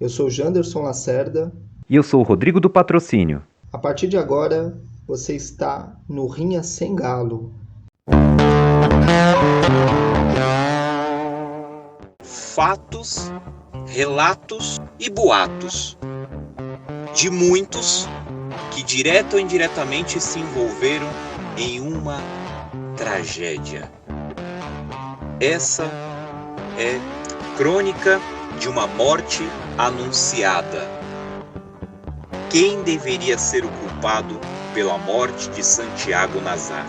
Eu sou Janderson Lacerda. E eu sou o Rodrigo do Patrocínio. A partir de agora, você está no Rinha Sem Galo. Fatos, relatos e boatos de muitos que direto ou indiretamente se envolveram em uma tragédia. Essa é crônica de uma morte anunciada. Quem deveria ser o culpado pela morte de Santiago Nazar?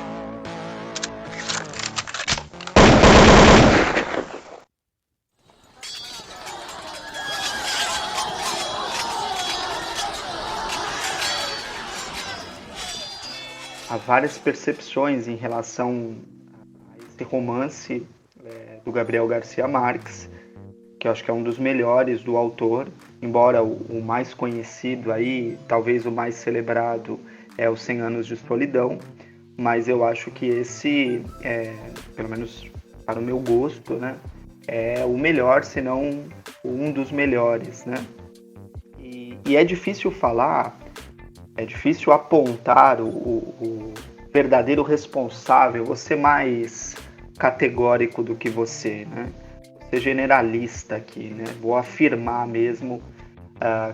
Há várias percepções em relação a esse romance do Gabriel Garcia Marques, que eu acho que é um dos melhores do autor, embora o mais conhecido aí, talvez o mais celebrado, é Os 100 Anos de Solidão, mas eu acho que esse, pelo menos para o meu gosto, né, é o melhor, se não um dos melhores, né? E é difícil falar, é difícil apontar o verdadeiro responsável, vou ser mais categórico do que você, né? Vou ser generalista aqui, né? Vou afirmar mesmo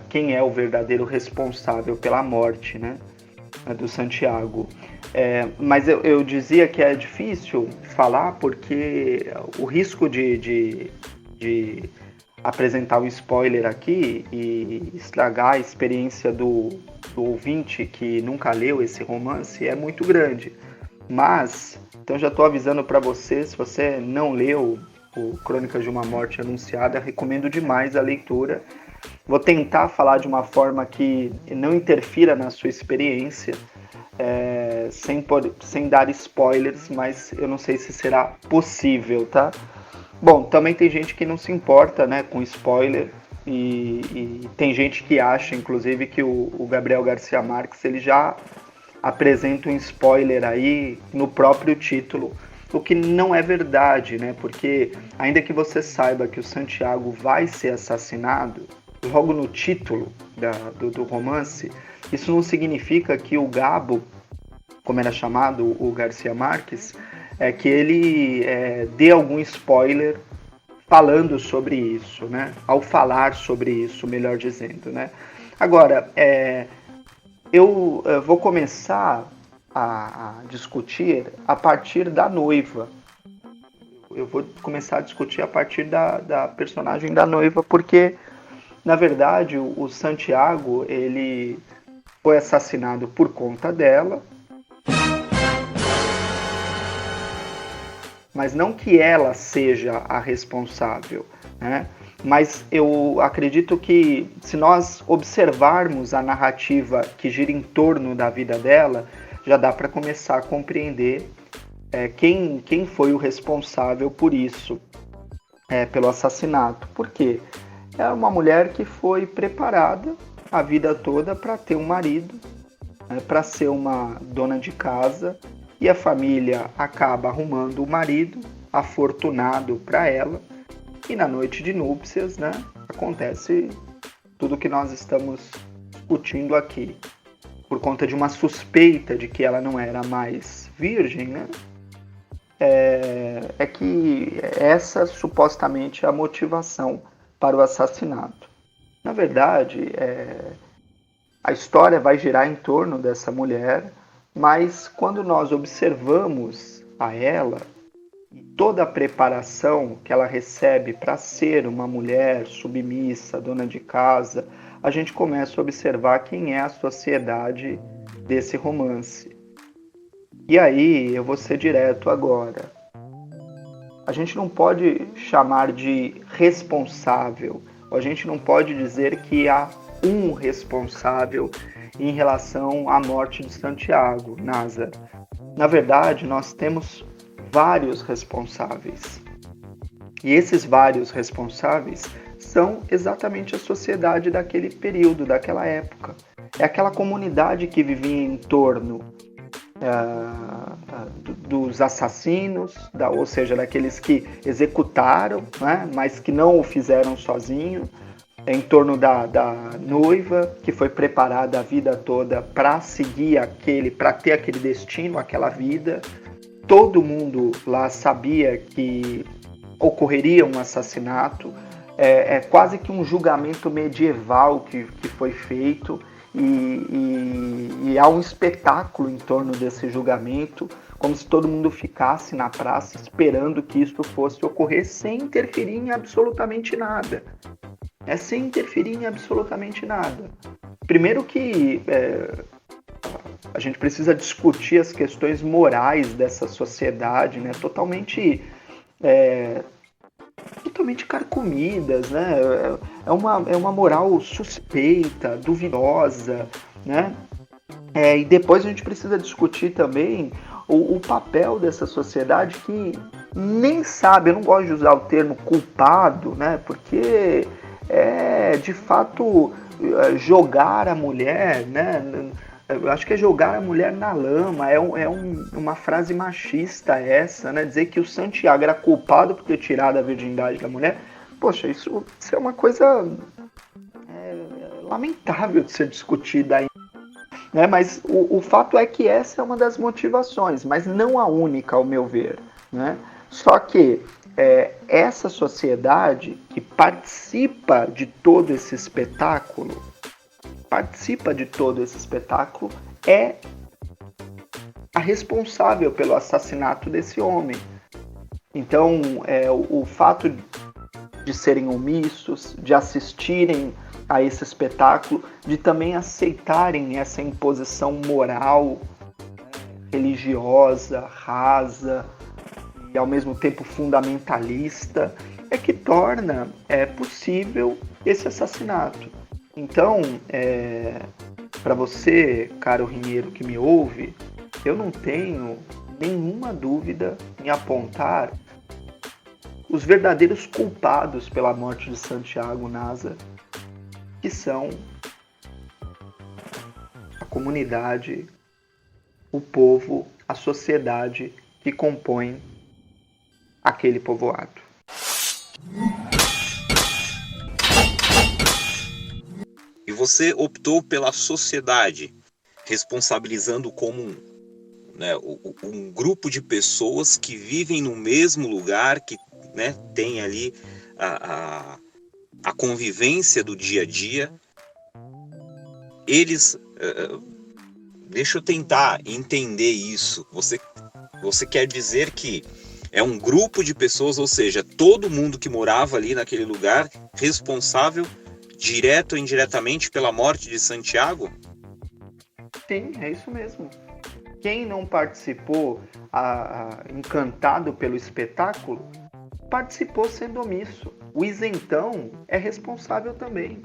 quem é o verdadeiro responsável pela morte, né, do Santiago. Mas eu dizia que é difícil falar porque o risco de apresentar um spoiler aqui e estragar a experiência do ouvinte que nunca leu esse romance é muito grande. Mas, então já estou avisando para você, se você não leu o Crônicas de uma Morte Anunciada, recomendo demais a leitura. Vou tentar falar de uma forma que não interfira na sua experiência, sem dar spoilers, mas eu não sei se será possível, tá? Bom, também tem gente que não se importa, né, com spoiler e tem gente que acha, inclusive, que o Gabriel Garcia Marques ele já apresenta um spoiler aí no próprio título, o que não é verdade, né? Porque ainda que você saiba que o Santiago vai ser assassinado, logo no título do romance, isso não significa que o Gabo, como era chamado o Garcia Marques, que ele dê algum spoiler falando sobre isso, né? Ao falar sobre isso, melhor dizendo, né? Agora, eu vou começar a discutir a partir da noiva. Eu vou começar a discutir a partir da personagem da noiva, porque, na verdade, o Santiago, ele foi assassinado por conta dela, mas não que ela seja a responsável, né? Mas eu acredito que se nós observarmos a narrativa que gira em torno da vida dela, já dá para começar a compreender quem foi o responsável por isso, pelo assassinato. Por quê? É uma mulher que foi preparada a vida toda para ter um marido, para ser uma dona de casa, e a família acaba arrumando o marido afortunado para ela, e na noite de núpcias, né, acontece tudo que nós estamos discutindo aqui. Por conta de uma suspeita de que ela não era mais virgem, né, é que essa supostamente é a motivação para o assassinato. Na verdade, a história vai girar em torno dessa mulher, mas quando nós observamos a ela e toda a preparação que ela recebe para ser uma mulher submissa, dona de casa, a gente começa a observar quem é a sociedade desse romance. E aí eu vou ser direto agora. A gente não pode chamar de responsável, a gente não pode dizer que há um responsável em relação à morte de Santiago Nazar. Na verdade, nós temos vários responsáveis. E esses vários responsáveis são exatamente a sociedade daquele período, daquela época. É aquela comunidade que vivia em torno dos assassinos, ou seja, daqueles que executaram, né, mas que não o fizeram sozinho. em torno da noiva, que foi preparada a vida toda para seguir para ter aquele destino, aquela vida. Todo mundo lá sabia que ocorreria um assassinato. É quase que um julgamento medieval que foi feito, e há um espetáculo em torno desse julgamento, como se todo mundo ficasse na praça esperando que isso fosse ocorrer sem interferir em absolutamente nada. Sem interferir em absolutamente nada. Primeiro que a gente precisa discutir as questões morais dessa sociedade, né? Totalmente carcomidas, né? É uma moral suspeita, duvidosa, né? E depois a gente precisa discutir também o papel dessa sociedade que nem sabe, eu não gosto de usar o termo culpado, né? Porque de fato jogar a mulher, né? Eu acho que é jogar a mulher na lama, uma frase machista essa, né? Dizer que o Santiago era culpado por ter tirado a virgindade da mulher. Poxa, isso é uma coisa lamentável de ser discutida ainda. Né? Mas o fato é que essa é uma das motivações, mas não a única, ao meu ver. Né? Só que essa sociedade que participa de todo esse espetáculo, é a responsável pelo assassinato desse homem. Então, o fato de serem omissos, de assistirem a esse espetáculo, de também aceitarem essa imposição moral, religiosa, rasa e ao mesmo tempo fundamentalista, é que torna possível esse assassinato. Então, para você, caro rinheiro que me ouve, eu não tenho nenhuma dúvida em apontar os verdadeiros culpados pela morte de Santiago Nasa, que são a comunidade, o povo, a sociedade que compõe aquele povoado. E você optou pela sociedade, responsabilizando como um grupo de pessoas que vivem no mesmo lugar, que tem ali a convivência do dia a dia. Eles... deixa eu tentar entender isso. Você quer dizer que é um grupo de pessoas, ou seja, todo mundo que morava ali naquele lugar, responsável direto ou indiretamente pela morte de Santiago? Sim, é isso mesmo. Quem não participou, encantado pelo espetáculo, participou sendo omisso. O isentão é responsável também.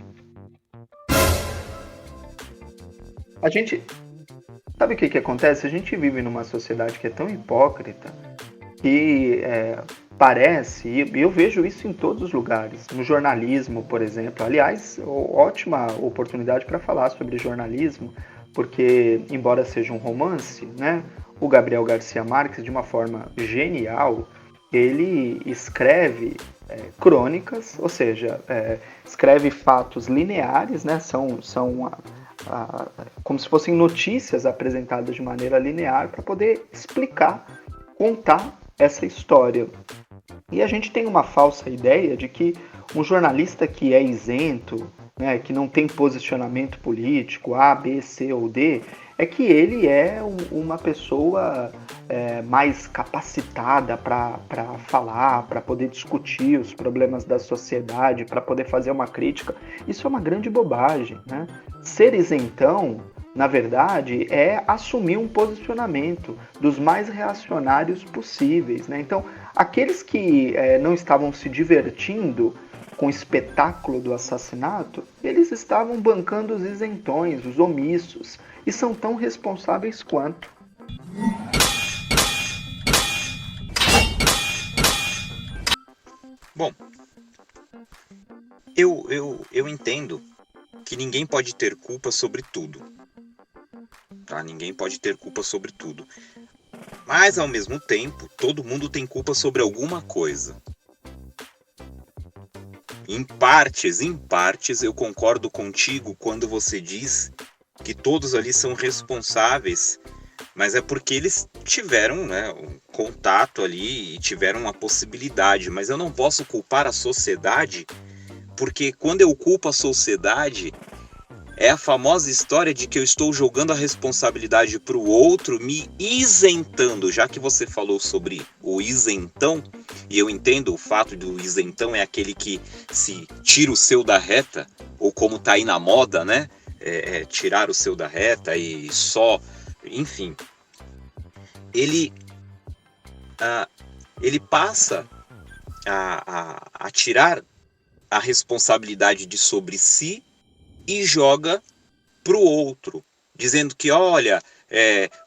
Sabe o que acontece? A gente vive numa sociedade que é tão hipócrita que parece, e eu vejo isso em todos os lugares, no jornalismo, por exemplo. Aliás, ótima oportunidade para falar sobre jornalismo, porque, embora seja um romance, né, o Gabriel Garcia Marques, de uma forma genial, ele escreve crônicas, ou seja, escreve fatos lineares, né, são como se fossem notícias apresentadas de maneira linear para poder explicar, contar essa história. E a gente tem uma falsa ideia de que um jornalista que é isento, né, que não tem posicionamento político A, B, C ou D, é que ele é uma pessoa mais capacitada para falar, para poder discutir os problemas da sociedade, para poder fazer uma crítica. Isso é uma grande bobagem, né? Ser isentão, na verdade, é assumir um posicionamento dos mais reacionários possíveis, né? Então, aqueles que não estavam se divertindo com o espetáculo do assassinato, eles estavam bancando os isentões, os omissos, e são tão responsáveis quanto. Bom, eu entendo que ninguém pode ter culpa sobre tudo. Tá? Ninguém pode ter culpa sobre tudo. Mas, ao mesmo tempo, todo mundo tem culpa sobre alguma coisa. Em partes, eu concordo contigo quando você diz que todos ali são responsáveis, mas é porque eles tiveram, né, um contato ali e tiveram uma possibilidade. Mas eu não posso culpar a sociedade, porque quando eu culpo a sociedade, é a famosa história de que eu estou jogando a responsabilidade para o outro, me isentando. Já que você falou sobre o isentão, e eu entendo o fato do isentão é aquele que se tira o seu da reta, ou como tá aí na moda, né? Tirar o seu da reta e só... Enfim, ele passa a tirar a responsabilidade de sobre si e joga para o outro, dizendo que, olha,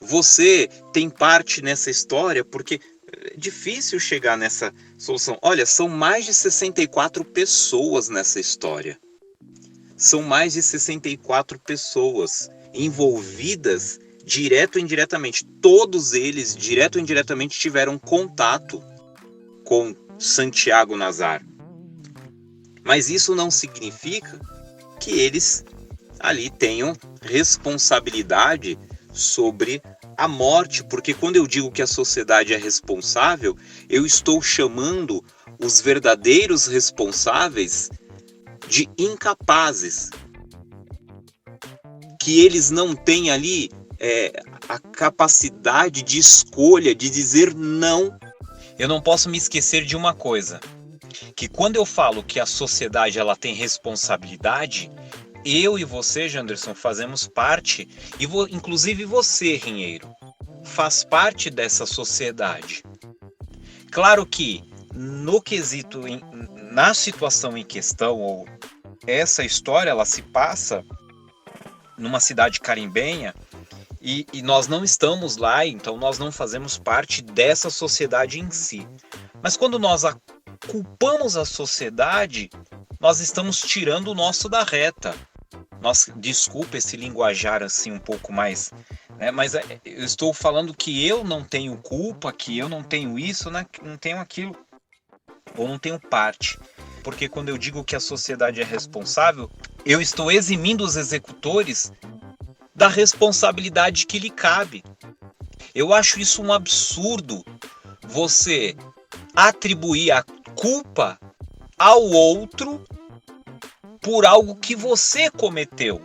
você tem parte nessa história, porque é difícil chegar nessa solução. Olha, são mais de 64 pessoas nessa história. São mais de 64 pessoas envolvidas direto ou indiretamente. Todos eles, direto ou indiretamente, tiveram contato com Santiago Nazar. Mas isso não significa que eles ali tenham responsabilidade sobre a morte, porque quando eu digo que a sociedade é responsável, eu estou chamando os verdadeiros responsáveis de incapazes, que eles não têm ali a capacidade de escolha, de dizer não. Eu não posso me esquecer de uma coisa, que quando eu falo que a sociedade ela tem responsabilidade, eu e você, Janderson, fazemos parte, e inclusive você, Rinheiro, faz parte dessa sociedade. Claro que no quesito, na situação em questão, ou essa história ela se passa numa cidade carimbenha, e nós não estamos lá, então nós não fazemos parte dessa sociedade em si. Mas quando nós culpamos a sociedade, nós estamos tirando o nosso da reta. Desculpa esse linguajar assim um pouco mais, né? Mas eu estou falando que eu não tenho culpa, que eu não tenho isso, né? Não tenho aquilo, ou não tenho parte. Porque quando eu digo que a sociedade é responsável, eu estou eximindo os executores da responsabilidade que lhe cabe. Eu acho isso um absurdo, você atribuir a culpa ao outro por algo que você cometeu.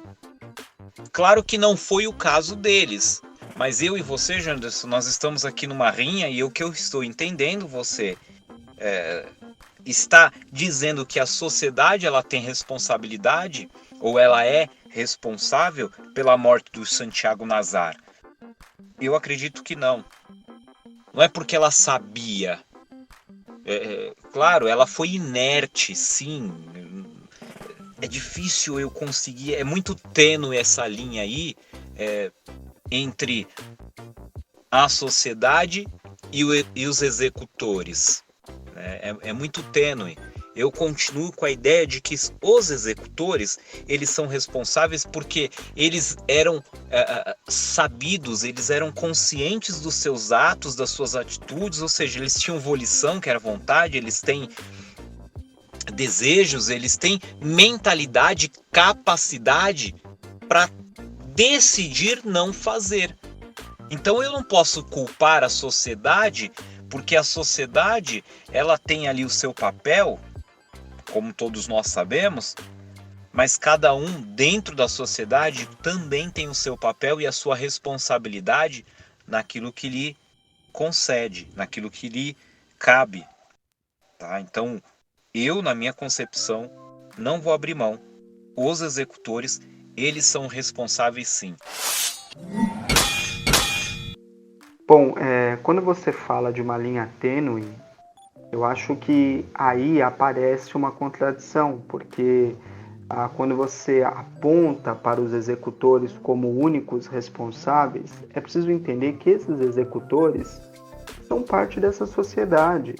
Claro que não foi o caso deles, mas eu e você, Janderson, nós estamos aqui numa rinha, e o que eu estou entendendo, você está dizendo que a sociedade ela tem responsabilidade, ou ela é responsável pela morte do Santiago Nazar. Eu acredito que não. Não é porque ela sabia. Claro, ela foi inerte, sim. É difícil eu conseguir, é muito tênue essa linha aí entre a sociedade e os executores. É muito tênue. Eu continuo com a ideia de que os executores, eles são responsáveis porque eles eram sabidos, eles eram conscientes dos seus atos, das suas atitudes, ou seja, eles tinham volição, que era vontade, eles têm desejos, eles têm mentalidade, capacidade para decidir não fazer. Então eu não posso culpar a sociedade, porque a sociedade ela tem ali o seu papel, como todos nós sabemos, mas cada um dentro da sociedade também tem o seu papel e a sua responsabilidade naquilo que lhe concede, naquilo que lhe cabe. Tá? Então, eu, na minha concepção, não vou abrir mão. Os executores, eles são responsáveis sim. Bom, quando você fala de uma linha tênue, eu acho que aí aparece uma contradição, porque quando você aponta para os executores como únicos responsáveis, é preciso entender que esses executores são parte dessa sociedade,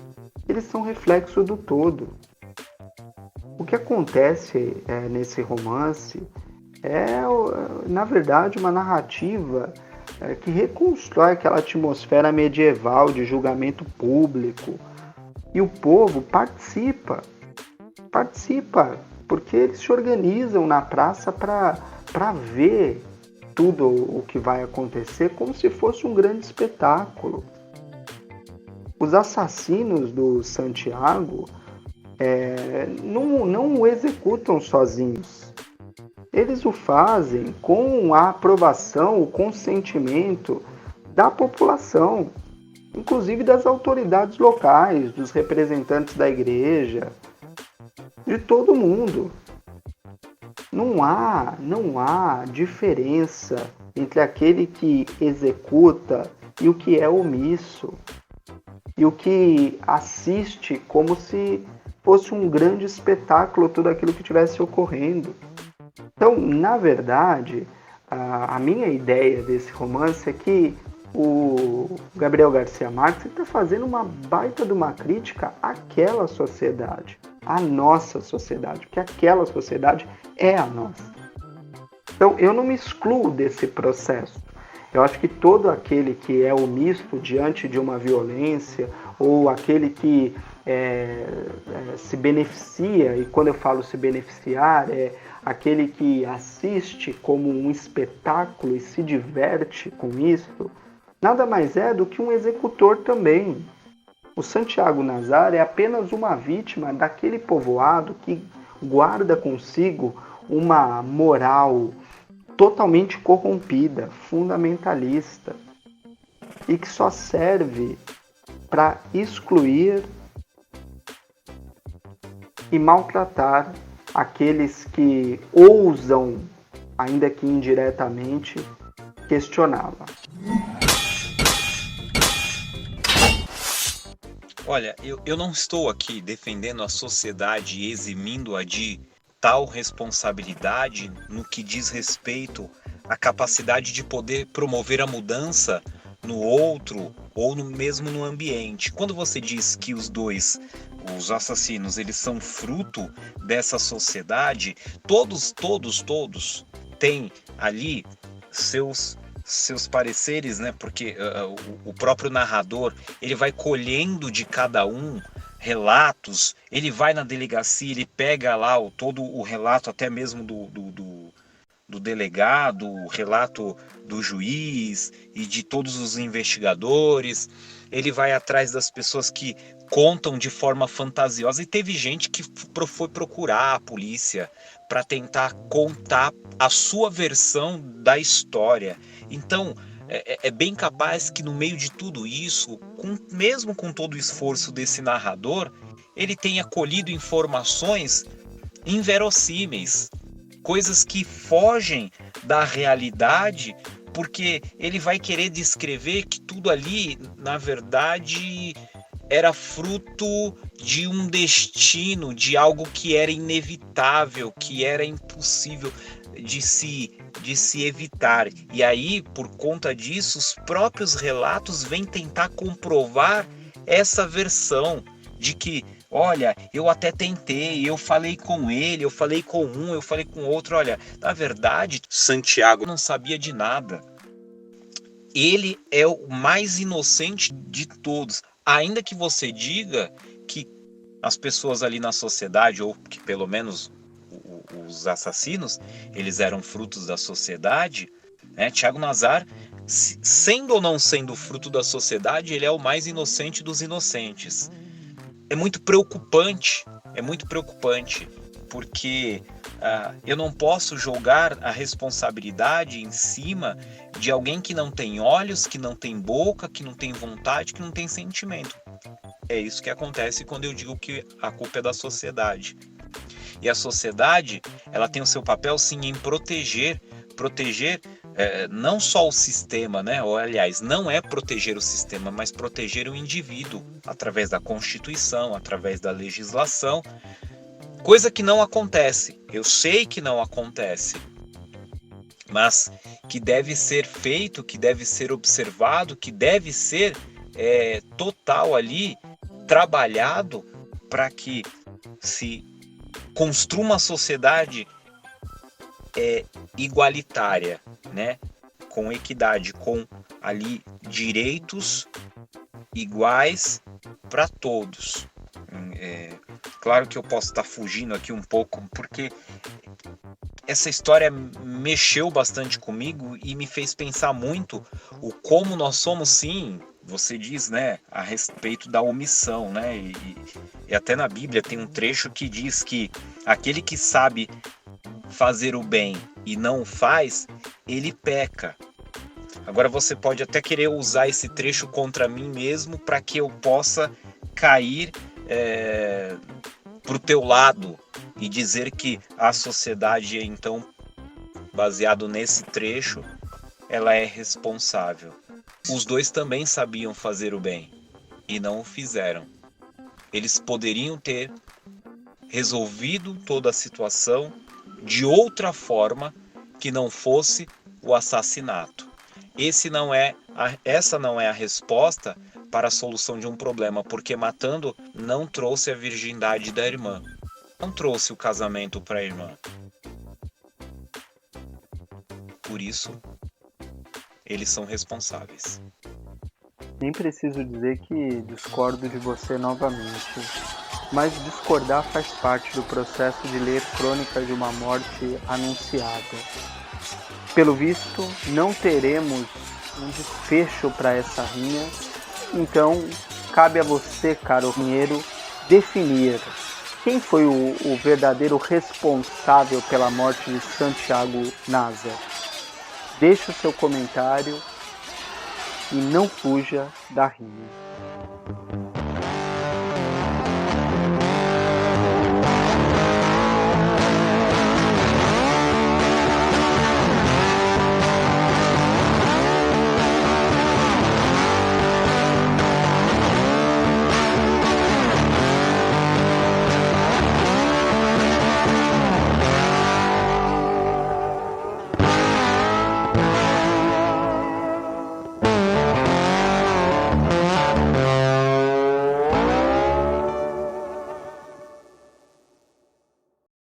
eles são reflexo do todo. O que acontece nesse romance é, na verdade, uma narrativa que reconstrói aquela atmosfera medieval de julgamento público, e o povo participa Participa, porque eles se organizam na praça para ver tudo o que vai acontecer como se fosse um grande espetáculo. Os assassinos do Santiago não o executam sozinhos. Eles o fazem com a aprovação, o consentimento da população, inclusive das autoridades locais, dos representantes da igreja, de todo mundo. Não há diferença entre aquele que executa e o que é omisso, e o que assiste como se fosse um grande espetáculo tudo aquilo que estivesse ocorrendo. Então, na verdade, a minha ideia desse romance é que o Gabriel Garcia Marques está fazendo uma baita de uma crítica àquela sociedade, à nossa sociedade, porque aquela sociedade é a nossa. Então, eu não me excluo desse processo. Eu acho que todo aquele que é omisso diante de uma violência, ou aquele que se beneficia, e quando eu falo se beneficiar, é aquele que assiste como um espetáculo e se diverte com isso, nada mais é do que um executor também. O Santiago Nazar é apenas uma vítima daquele povoado que guarda consigo uma moral totalmente corrompida, fundamentalista, e que só serve para excluir e maltratar aqueles que ousam, ainda que indiretamente, questioná-la. Olha, eu não estou aqui defendendo a sociedade e eximindo-a de tal responsabilidade no que diz respeito à capacidade de poder promover a mudança no outro ou mesmo no ambiente. Quando você diz que os assassinos, eles são fruto dessa sociedade, todos têm ali seus pareceres, né? Porque o próprio narrador, ele vai colhendo de cada um relatos, ele vai na delegacia, ele pega lá todo o relato, até mesmo do delegado, o relato do juiz e de todos os investigadores. Ele vai atrás das pessoas que contam de forma fantasiosa, e teve gente que foi procurar a polícia para tentar contar a sua versão da história. Então, é bem capaz que no meio de tudo isso, mesmo com todo o esforço desse narrador, ele tenha colhido informações inverossímeis, coisas que fogem da realidade, porque ele vai querer descrever que tudo ali, na verdade, era fruto de um destino, de algo que era inevitável, que era impossível de se evitar. E aí, por conta disso, os próprios relatos vêm tentar comprovar essa versão de que, olha, eu até tentei, eu falei com ele, eu falei com um, eu falei com outro. Olha, na verdade, Santiago não sabia de nada. Ele é o mais inocente de todos. Ainda que você diga que as pessoas ali na sociedade, ou que pelo menos os assassinos, eles eram frutos da sociedade, né? Tiago Nazar, sendo ou não sendo fruto da sociedade, ele é o mais inocente dos inocentes. É muito preocupante, porque eu não posso jogar a responsabilidade em cima de alguém que não tem olhos, que não tem boca, que não tem vontade, que não tem sentimento. É isso que acontece quando eu digo que a culpa é da sociedade. E a sociedade, ela tem o seu papel sim em proteger não só o sistema, né? Ou, aliás, não é proteger o sistema, mas proteger o indivíduo através da Constituição, através da legislação, coisa que não acontece. Eu sei que não acontece, mas que deve ser feito, que deve ser observado, que deve ser total ali trabalhado para que se construa uma sociedade igualitária, né? Com equidade, com ali direitos iguais para todos. Claro que eu posso estar fugindo aqui um pouco, porque essa história mexeu bastante comigo e me fez pensar muito o como nós somos, sim, você diz, né, a respeito da omissão, né, e até na Bíblia tem um trecho que diz que aquele que sabe fazer o bem e não o faz, ele peca. Agora você pode até querer usar esse trecho contra mim mesmo para que eu possa cair pro teu lado e dizer que a sociedade, então, baseado nesse trecho, ela é responsável. Os dois também sabiam fazer o bem e não o fizeram. Eles poderiam ter resolvido toda a situação de outra forma que não fosse o assassinato. Essa não é a resposta para a solução de um problema, porque matando não trouxe a virgindade da irmã, não trouxe o casamento para a irmã. Por isso, eles são responsáveis. Nem preciso dizer que discordo de você novamente, mas discordar faz parte do processo de ler Crônicas de uma Morte Anunciada. Pelo visto, não teremos um desfecho para essa rinha, então cabe a você, caro rinheiro, definir quem foi o verdadeiro responsável pela morte de Santiago Nasa. Deixe o seu comentário e não fuja da rinha.